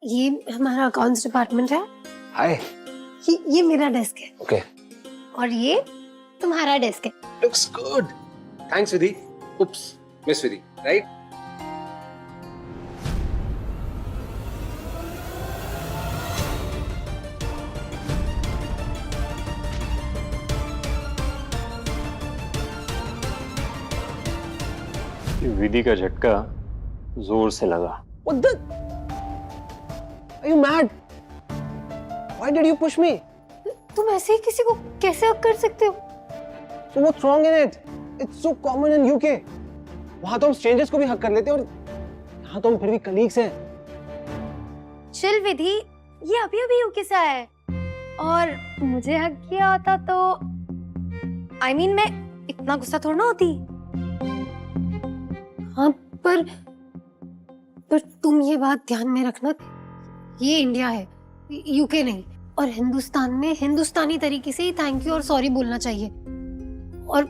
ये हमारा accounts department है। हाय। ये मेरा डेस्क है। ओके। और ये तुम्हारा डेस्क है। Looks good. थैंक्स विधि। उप्स, मिस विधि, राइट? विधि का झटका जोर से लगा। What the? Are you mad? Why did you push me? तुम ऐसे ही किसी को कैसे हक कर सकते हो? So what's wrong in it? It's so common in UK. वहाँ तो हम strangers को भी हक कर लेते हैं और यहाँ तो हम फिर भी colleagues हैं। चिल विधि, ये अभी अभी यूके से आया है और मुझे हक किया होता तो I mean मैं इतना गुस्सा थोड़ा ना होती। हाँ पर तुम ये बात ध्यान में रखना, ये इंडिया है, यूके नहीं। और हिंदुस्तान में हिंदुस्तानी तरीके से ही थैंक यू और सॉरी बोलना चाहिए। और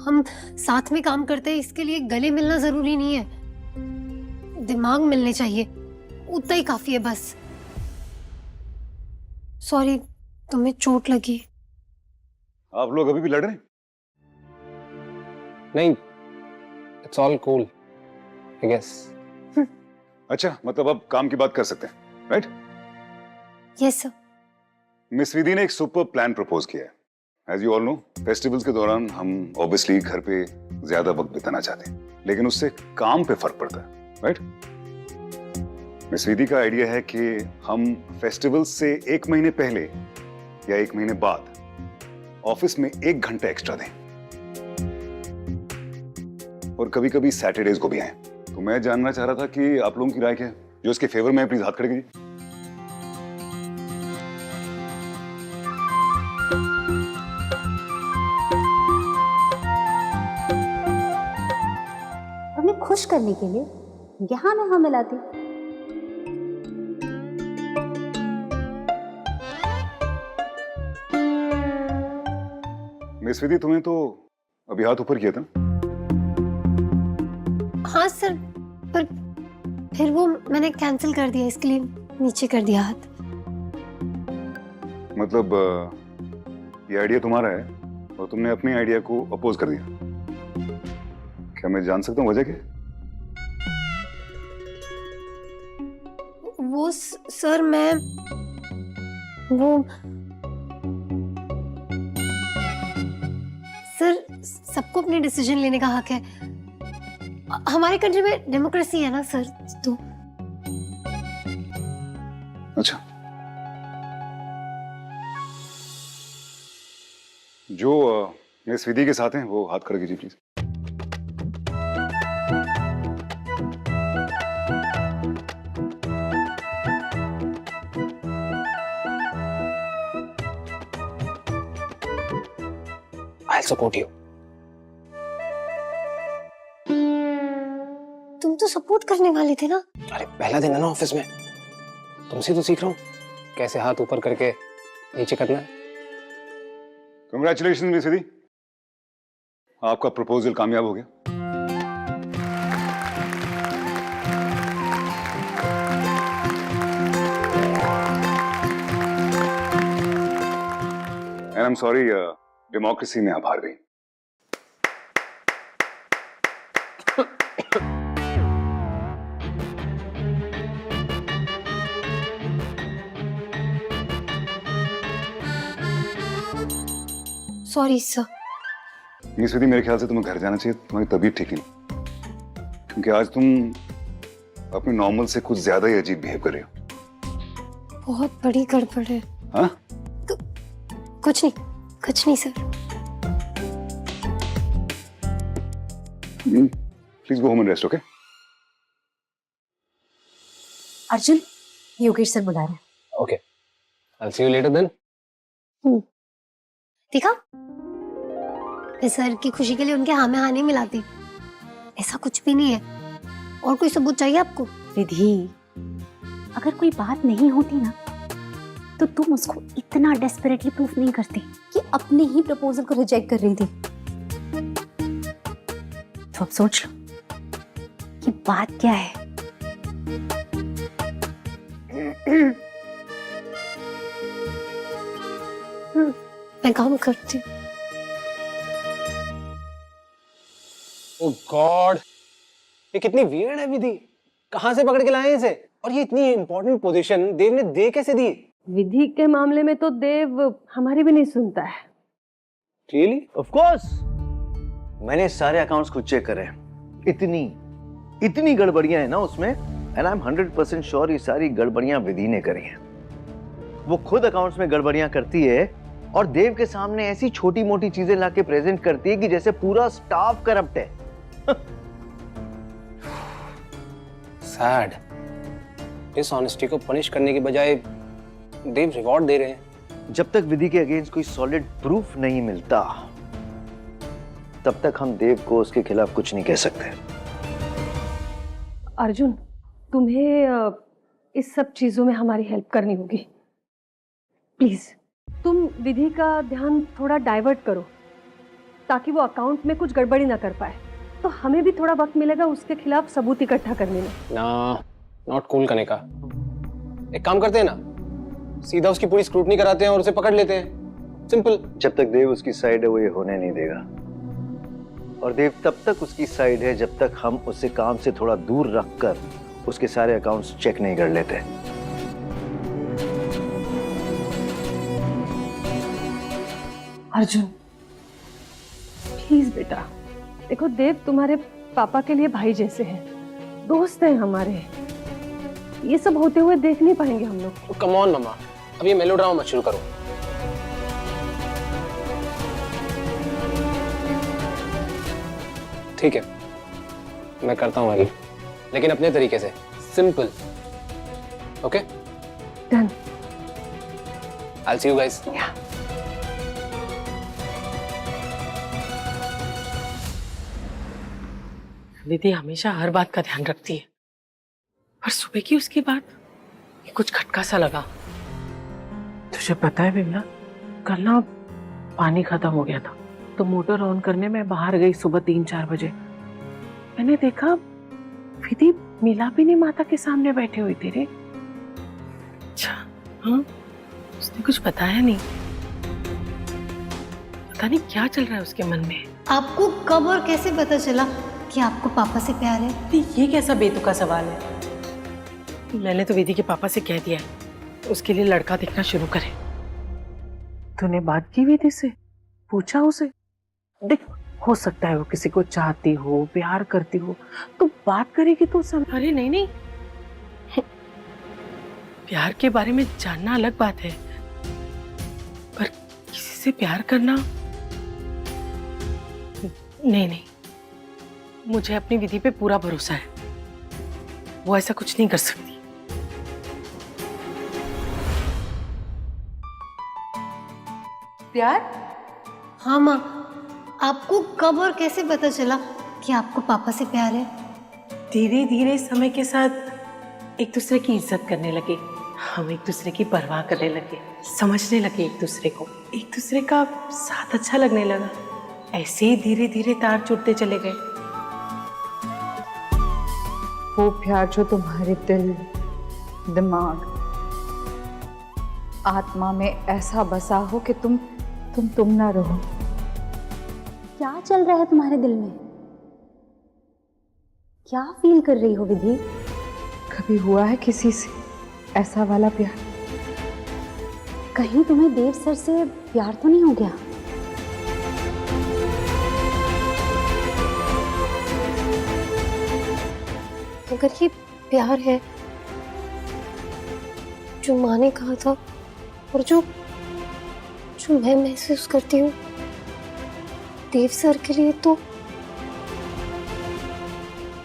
हम साथ में काम करते हैं, इसके लिए गले मिलना जरूरी नहीं है, दिमाग मिलने चाहिए, उतना ही काफी है बस। सॉरी, तुम्हें चोट लगी? आप लोग अभी भी लड़ रहे हैं? नहीं, it's all cool, I guess. अच्छा, मतलब अब काम की बात कर सकते हैं, right? Yes sir. Miss Vidhi ने एक सुपर प्लान प्रपोज किया है। As you all know, festivals के दौरान हम ऑब्वियसली घर पे ज्यादा वक्त बिताना चाहते हैं, लेकिन उससे काम पे फर्क पड़ता है, राइट? मिस विधि का आइडिया है कि हम फेस्टिवल से 1 महीने पहले या 1 महीने बाद ऑफिस में 1 घंटा एक्स्ट्रा दें और कभी कभी सैटरडेज को भी आए। तो मैं जानना चाह रहा था कि आप लोगों की राय क्या है? जो इसके फेवर में है प्लीज हाथ खड़े कीजिए। हमें खुश करने के लिए यहाँ में हाँ मिलाती। मिस विधि, तुम्हें तो अभी हाथ ऊपर किया था। हाँ सर, पर फिर वो मैंने कैंसिल कर दिया, इसके लिए नीचे कर दिया हाथ। मतलब ये आइडिया तुम्हारा है और तुमने अपने आइडिया को अपोज कर दिया। क्या मैं जान सकता हूँ वजह क्या? वो सर मैं वो सर, सबको अपने डिसीजन लेने का हक है। हमारे कंट्री में डेमोक्रेसी है ना सर, तो अच्छा, जो मिस विधि के साथ हैं वो हाथ खड़े कीजिए प्लीज। I'll support you. तुम तो सपोर्ट करने वाले थे ना। अरे पहला दिन है ना ऑफिस में, तुमसे तो सीख रहा हूँ कैसे हाथ ऊपर करके नीचे करना है। कंग्रेचुलेशन मिस विधि, आपका प्रपोजल कामयाब हो गया। And I am sorry, democracy में आप हार गई। Sorry sir. मिस विधि, मेरे ख्याल से तुम्हें घर जाना चाहिए, तुम्हारी तबीयत ठीक नहीं, क्योंकि आज तुम अपने नॉर्मल से कुछ ज्यादा ही अजीब बिहेव कर रहे हो। बहुत बड़ी गड़बड़ है। हाँ? कुछ नहीं sir. Please go home and rest, okay? Arjun, Yogesh sir बुला रहे हैं। Okay, I'll see you later then. देखा, मैं सर की खुशी के लिए उनके हाँ में हाँ नहीं मिलाती। ऐसा कुछ भी नहीं है। और कोई सबूत चाहिए आपको? विधि, अगर कोई बात नहीं होती ना तो तुम उसको इतना डेस्परेटली प्रूफ नहीं करती कि अपने ही प्रपोजल को रिजेक्ट कर रही थी। तो अब सोच लो कि बात क्या है। मैं काम करती हूँ। ओह गॉड, ये कितनी वियर्ड है विधि। कहाँ से पकड़ के लाए हैं इसे? और ये इतनी इंपॉर्टेंट पोजीशन देव ने दे कैसे दी? विधि के मामले में तो देव हमारी भी नहीं सुनता है। रियली? ऑफ कोर्स, मैंने सारे अकाउंट्स खुद चेक करे। इतनी गड़बड़ियां हैं ना उसमें, एंड आई एम 100% श्योर ये सारी गड़बड़ियां विधि ने करी हैं। वो खुद अकाउंट्स में गड़बड़ियां करती है और देव के सामने ऐसी छोटी मोटी चीजें लाके प्रेजेंट करती है कि जैसे पूरा स्टाफ करप्ट है। सैड। इस ऑनेस्टी को पनिश करने के बजाय देव रिवॉर्ड दे रहे हैं। जब तक विधि के अगेंस्ट कोई सॉलिड प्रूफ नहीं मिलता तब तक हम देव को उसके खिलाफ कुछ नहीं कह सकते। अर्जुन, तुम्हें इस सब चीजों में हमारी हेल्प करनी होगी। प्लीज तुम विधि का ध्यान थोड़ा डाइवर्ट करो ताकि वो अकाउंट में कुछ गड़बड़ी ना कर पाए, तो हमें भी थोड़ा वक्त मिलेगा उसके खिलाफ सबूत इकट्ठा करने में। ना, नॉट कूल करने का। एक काम करते हैं ना, सीधा उसकी पूरी स्क्रूटनी कराते हैं और उसे पकड़ लेते हैं। सिंपल। जब तक देव उसकी साइड है वो ये होने नहीं देगा, और देव तब तक उसकी साइड है जब तक हम उसे काम से थोड़ा दूर रखकर उसके सारे अकाउंट्स चेक नहीं कर लेते। अर्जुन प्लीज बेटा, देखो देव तुम्हारे पापा के लिए भाई जैसे हैं, दोस्त हैं हमारे। ये सब होते हुए देख नहीं पाएंगे हम लोग। कम ऑन मम्मा, अब ये मेलोड्रामा मत शुरू करो। ठीक है, मैं करता हूँ हेल्प, लेकिन अपने तरीके से, simple. Okay? Done. I'll see you guys. विधि हमेशा हर बात का ध्यान रखती है, पर सुबह की उसकी बात ये कुछ खटका सा लगा। तुझे पता है बिमला, कल ना पानी खत्म हो गया था तो मोटर ऑन करने में बाहर गई सुबह 3-4 बजे। मैंने देखा विधि मिलापिनी माता के सामने बैठी हुई थी रे। अच्छा, हाँ, उसने कुछ बताया नहीं। पता नहीं क्या चल रहा है उसके मन में। आपको कब और कैसे पता चला कि आपको पापा से प्यार है? ये कैसा बेतुका सवाल है? मैंने तो विधि के पापा से कह दिया है उसके लिए लड़का देखना शुरू करे। तूने बात की विधि से? पूछा उसे? देख, हो सकता है वो किसी को चाहती हो, प्यार करती हो, तो बात करेगी तो सब। अरे नहीं नहीं, प्यार के बारे में जानना अलग बात है, पर किसी से प्यार करना नहीं नहीं। मुझे अपनी विधि पे पूरा भरोसा है, वो ऐसा कुछ नहीं कर सकती। प्यार? हाँ माँ, आपको कब और कैसे पता चला कि आपको पापा से प्यार है? धीरे धीरे समय के साथ एक दूसरे की इज्जत करने लगे, हम एक दूसरे की परवाह करने लगे, समझने लगे एक दूसरे को, एक दूसरे का साथ अच्छा लगने लगा। ऐसे ही धीरे धीरे तार जुड़ते चले गए। वो प्यार जो तुम्हारे दिल, दिमाग, आत्मा में ऐसा बसा हो कि तुम ना रहो। क्या चल रहा है तुम्हारे दिल में? क्या फील कर रही हो विधि? कभी हुआ है किसी से ऐसा वाला प्यार? कहीं तुम्हें देव सर से प्यार तो नहीं हो गया? अगर ये प्यार है जो माँ ने कहा था और जो मैं महसूस करती हूँ देव सर के लिए, तो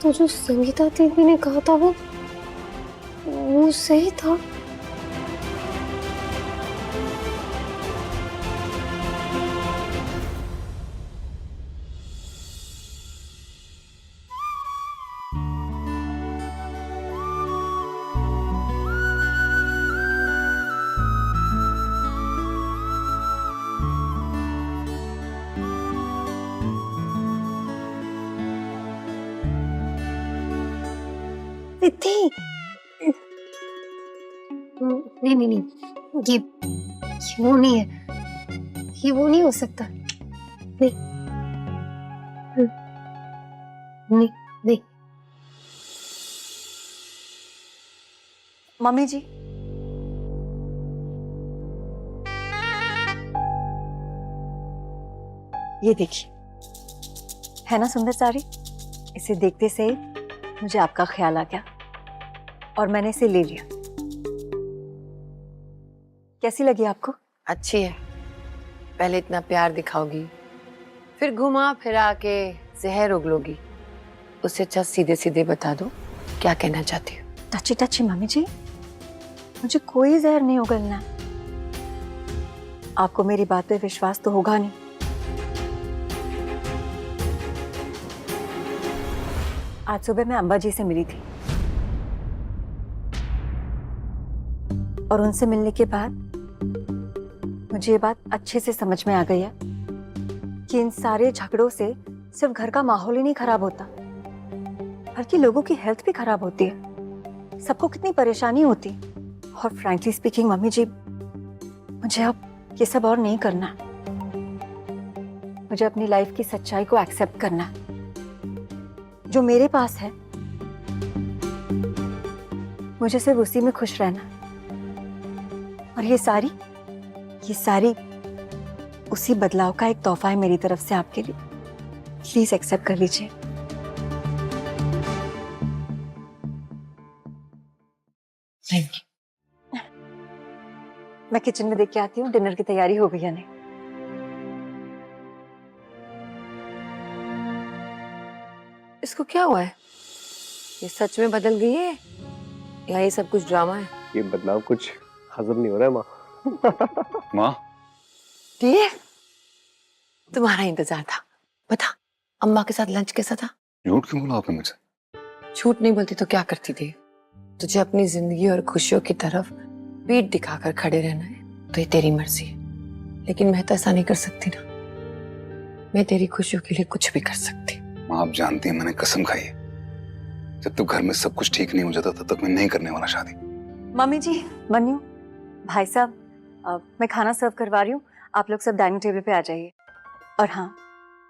जो संगीता दीदी ने कहा था वो सही था। नहीं नहीं नहीं, ये वो नहीं है, ये वो नहीं हो सकता। नहीं नहीं नहीं। मम्मी जी, ये देखिए, है ना सुंदर साड़ी। इसे देखते से ही मुझे आपका ख्याल आ गया और मैंने इसे ले लिया। कैसी लगी आपको? अच्छी है। पहले इतना प्यार दिखाओगी, फिर घुमा फिरा के जहर उगलोगी। उससे अच्छा सीधे सीधे बता दो क्या कहना चाहती हो। टची टची मम्मी जी, मुझे कोई जहर नहीं उगलना। आपको मेरी बात पे विश्वास तो होगा नहीं। आज सुबह मैं अंबा जी से मिली थी और उनसे मिलने के बाद मुझे ये बात अच्छे से समझ में आ गई है कि इन सारे झगड़ों से सिर्फ घर का माहौल ही नहीं खराब होता, बल्कि लोगों की हेल्थ भी खराब होती है। सबको कितनी परेशानी होती। और फ्रैंकली स्पीकिंग मम्मी जी, मुझे अब ये सब और नहीं करना। मुझे अपनी लाइफ की सच्चाई को एक्सेप्ट करना, जो मेरे पास है मुझे सिर्फ उसी में खुश रहना। और ये सारी उसी बदलाव का एक तोहफा है मेरी तरफ से आपके लिए। प्लीज एक्सेप्ट कर लीजिए। Thank you. मैं किचन में देख के आती हूँ डिनर की तैयारी हो गई या नहीं। इसको क्या हुआ है? ये सच में बदल गई है या ये सब कुछ ड्रामा है? ये बदलाव कुछ हजम नहीं हो रहा है माँ। माँ, देव, तुम्हारा इंतजार था। बता, अम्मा के साथ लंच कैसा था? झूठ क्यों बोला आपने मुझसे? झूठ नहीं बोलती तो क्या करती थी? तुझे अपनी जिंदगी और खुशियों की तरफ पीठ दिखाकर खड़े रहना है तो ये तेरी मर्जी है, लेकिन मैं तो ऐसा नहीं कर सकती ना। मैं तेरी खुशियों के लिए कुछ भी कर सकती। माँ, आप जानती हैं मैंने कसम खाई है, जब तक घर में सब कुछ ठीक नहीं हो जाता तब तक मैं नहीं करने वाला शादी। मम्मी जी, बन्यू, भाई साहब, मैं खाना सर्व करवा रही हूँ। आप लोग सब डाइनिंग टेबल पे आ जाइए। और हाँ,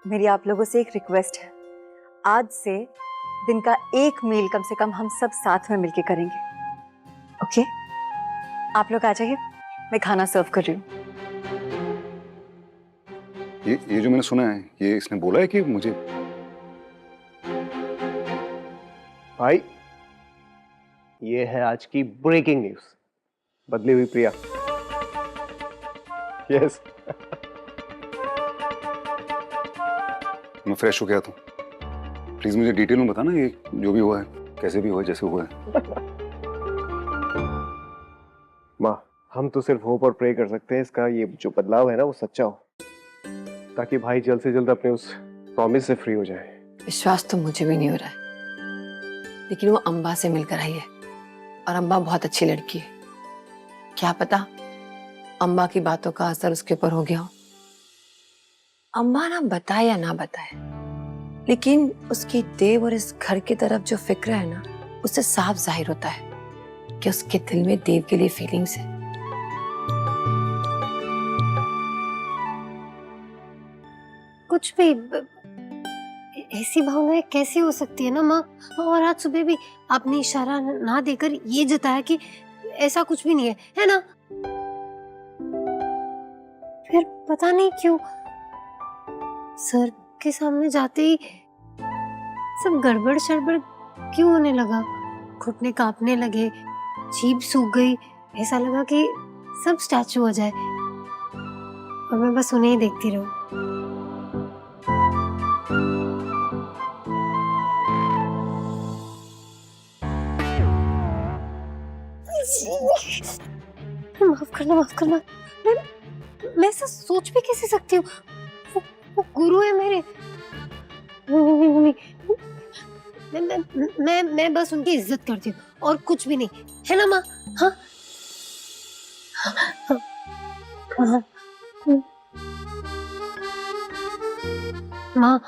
मेरी आप लोगों से एक रिक्वेस्ट है, आज से दिन का एक मील कम से कम हम सब साथ में मिलके करेंगे। ओके, आप लोग आ जाइए, मैं खाना सर्व कर रही हूँ। ये जो मैंने सुना है, ये इसने बोला है कि मुझे। भाई, ये है आज की ब्रेकिंग न्यूज। बदली हुई प्रिया। यस। मैं फ्रेश हो गया था। प्लीज मुझे डिटेल में बताना, ये जो भी हुआ है, कैसे भी हुआ है, जैसे हुआ है। माँ, हम तो सिर्फ होप और प्रे कर सकते हैं इसका ये जो बदलाव है ना वो सच्चा हो, ताकि भाई जल्द से जल्द अपने उस प्रॉमिस से फ्री हो जाए। विश्वास तो मुझे भी नहीं हो रहा है, लेकिन वो अम्बा से मिलकर आई है और अम्बा बहुत अच्छी लड़की है। क्या पता अम्बा की बातों का असर उसके ऊपर हो गया हो। अम्बा ना बताए या ना बताए, लेकिन उसकी देव और इस घर की तरफ जो फिक्र है ना, उससे साफ जाहिर होता है कि उसके दिल में देव के लिए फीलिंग्स है। कुछ भी ऐसी भावनाएं कैसी हो सकती है ना माँ? और आज सुबह भी आपने इशारा ना देकर ये जताया कि ऐसा कुछ भी नहीं है, है ना? फिर पता नहीं क्यों सर के सामने जाते ही सब गड़बड़ शड़बड़ क्यों होने लगा। घुटने कांपने लगे, जीभ सूख गई, ऐसा लगा कि सब स्टैचू हो जाए और मैं बस उन्हें ही देखती रहूं। माफ करना। मैं ऐसा सोच भी कैसे सकती हूँ? वो गुरु है मेरे। नहीं, मैं बस उनकी इज्जत करती हूँ और कुछ भी नहीं, है ना माँ? हाँ हाँ माँ,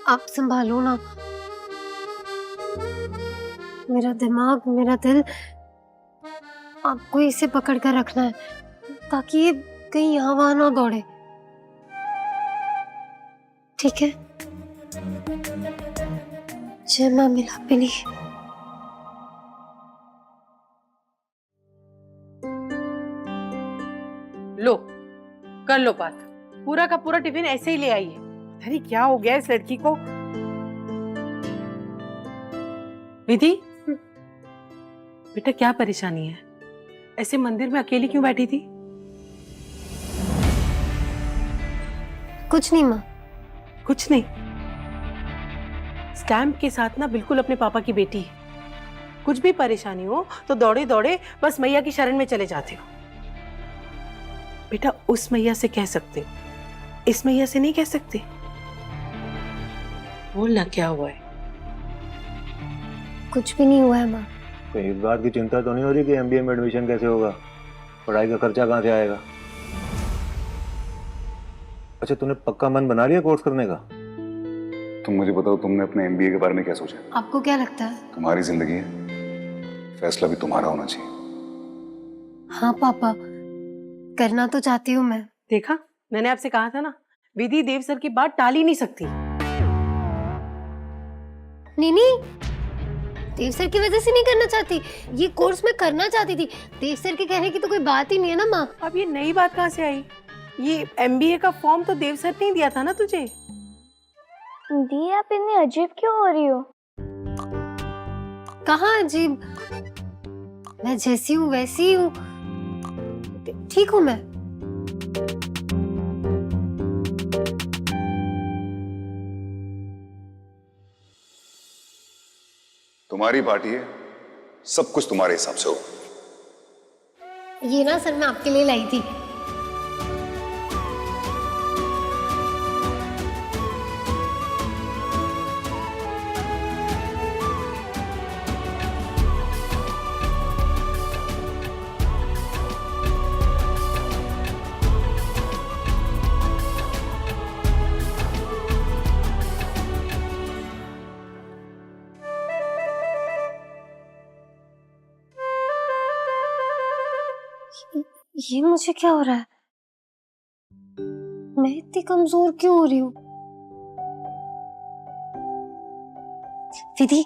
आप संभालो ना। मेरा दिमाग, मेरा दिल, आपको इसे पकड़ कर रखना है ताकि ये कहीं यहाँ वहां ना दौड़े, ठीक है? जय मां मिलापिनी। लो, कर लो बात। पूरा का पूरा टिफिन ऐसे ही ले आई है। अरे क्या हो गया इस लड़की को? विधि, बेटा क्या परेशानी है? ऐसे मंदिर में अकेली क्यों बैठी थी? कुछ नहीं माँ। कुछ नहीं। स्टैम्प के साथ ना बिल्कुल अपने पापा की बेटी है। कुछ भी परेशानी हो तो दौड़े दौड़े बस मैया की शरण में चले जाते हो। बेटा उस मैया से कह सकते हो, इस मैया से नहीं कह सकते। बोलना क्या हुआ है? कुछ भी नहीं हुआ है माँ। कहीं इस बात की चिंता तो नहीं हो रही कि एमबीए में एडमिशन कैसे होगा? पढ़ाई का खर्चा कहाँ से आएगा? अच्छा, तूने पक्का मन बना लिया कोर्स करने का? तुम मुझे बताओ, तुमने अपने एमबीए के बारे में क्या सोचा? आपको क्या लगता है? तुम्हारी जिंदगी है, फैसला भी तुम्हारा होना चाहिए। हाँ पापा, करना तो चाहती हूँ मैं। देखा, मैंने आपसे कहा था ना, विधि देव सर की बात टाल ही नहीं सकती। नहीं, देव सर की वजह से नहीं करना चाहती, ये कोर्स मैं करना चाहती थी। देव सर के कहने की तो कोई बात ही नहीं है ना माँ। अब ये नई बात कहाँ से आई? ये एमबीए का फॉर्म तो देव सर ने ही दिया था ना तुझे। दी, आप इतनी अजीब क्यों हो रही हो? कहाँ अजीब, मैं जैसी हूँ वैसी हूँ, ठीक हूँ मैं। तुम्हारी पार्टी है, सब कुछ तुम्हारे हिसाब से हो। ये ना सर मैं आपके लिए लाई थी। ये मुझे क्या हो रहा है? मैं इतनी कमजोर क्यों हो रही हूँ? विधि,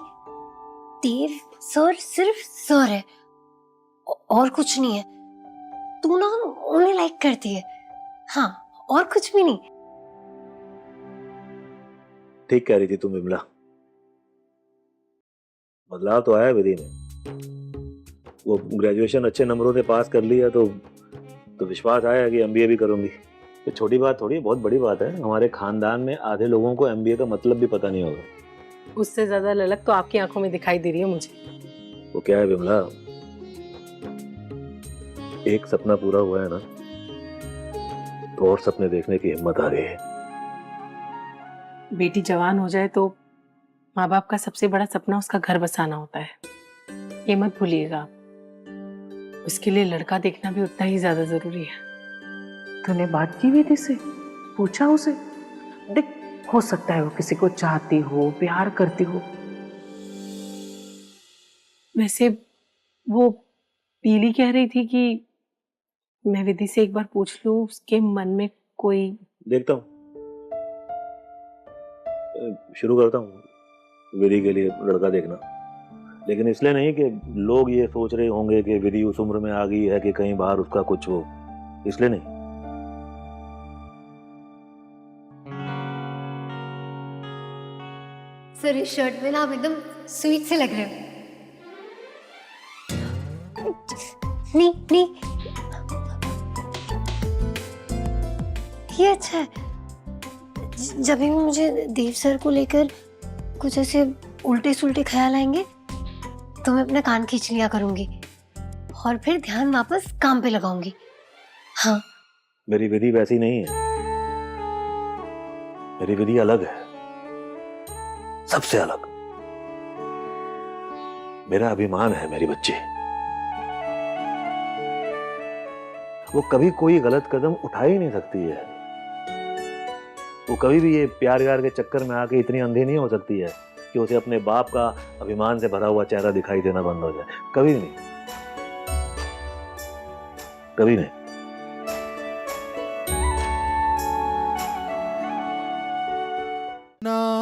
देव सर सिर्फ सर है और कुछ नहीं है। तू ना उन्हें लाइक करती है, हाँ, और कुछ भी नहीं। ठीक कह रही थी तुम विमला, बदलाव तो आया विधि में। वो ग्रेजुएशन अच्छे नंबरों से पास कर लिया तो विश्वास आया कि एमबीए भी करूंगी। तो छोटी बात थोड़ी, बहुत बड़ी बात है। हमारे खानदान में आधे लोगों को एमबीए का मतलब भी पता नहीं होगा। उससे ज्यादा ललक तो आपकी आंखों में दिखाई दे रही है मुझे। वो क्या है विमला, एक सपना पूरा हुआ है ना, तो और सपने देखने की हिम्मत आ गई है। बेटी जवान हो जाए तो माँ बाप का सबसे बड़ा सपना उसका घर बसाना होता है, ये मत भूलिएगा। उसके लिए लड़का देखना भी उतना ही ज्यादा जरूरी है। तूने बात की विधि से? पूछा उसे? देख, हो सकता है वो किसी को चाहती हो, प्यार करती हो। वैसे वो पीली कह रही थी कि मैं विधि से एक बार पूछ लूं उसके मन में कोई। देखता हूँ, शुरू करता हूँ विधि के लिए लड़का देखना, लेकिन इसलिए नहीं कि लोग ये सोच रहे होंगे कि विधि उस उम्र में आ गई है कि कहीं बाहर उसका कुछ हो, इसलिए नहीं। सर इस शर्ट में ना आप एकदम स्वीट से लग रहे हो। नहीं, ये अच्छा है। जब भी मुझे देव सर को लेकर कुछ ऐसे उल्टे सुल्टे ख्याल आएंगे तो मैं अपना कान खींच लिया करूंगी और फिर ध्यान वापस काम पे लगाऊंगी। हाँ, मेरी विधि वैसी नहीं है, मेरी विधि अलग है, सबसे अलग। मेरा अभिमान है मेरी बच्ची। वो कभी कोई गलत कदम उठा ही नहीं सकती है। वो कभी भी ये प्यार व्यार के चक्कर में आके इतनी अंधी नहीं हो सकती है कि उसे अपने बाप का अभिमान से भरा हुआ चेहरा दिखाई देना बंद हो जाए। कभी नहीं, कभी नहीं। ना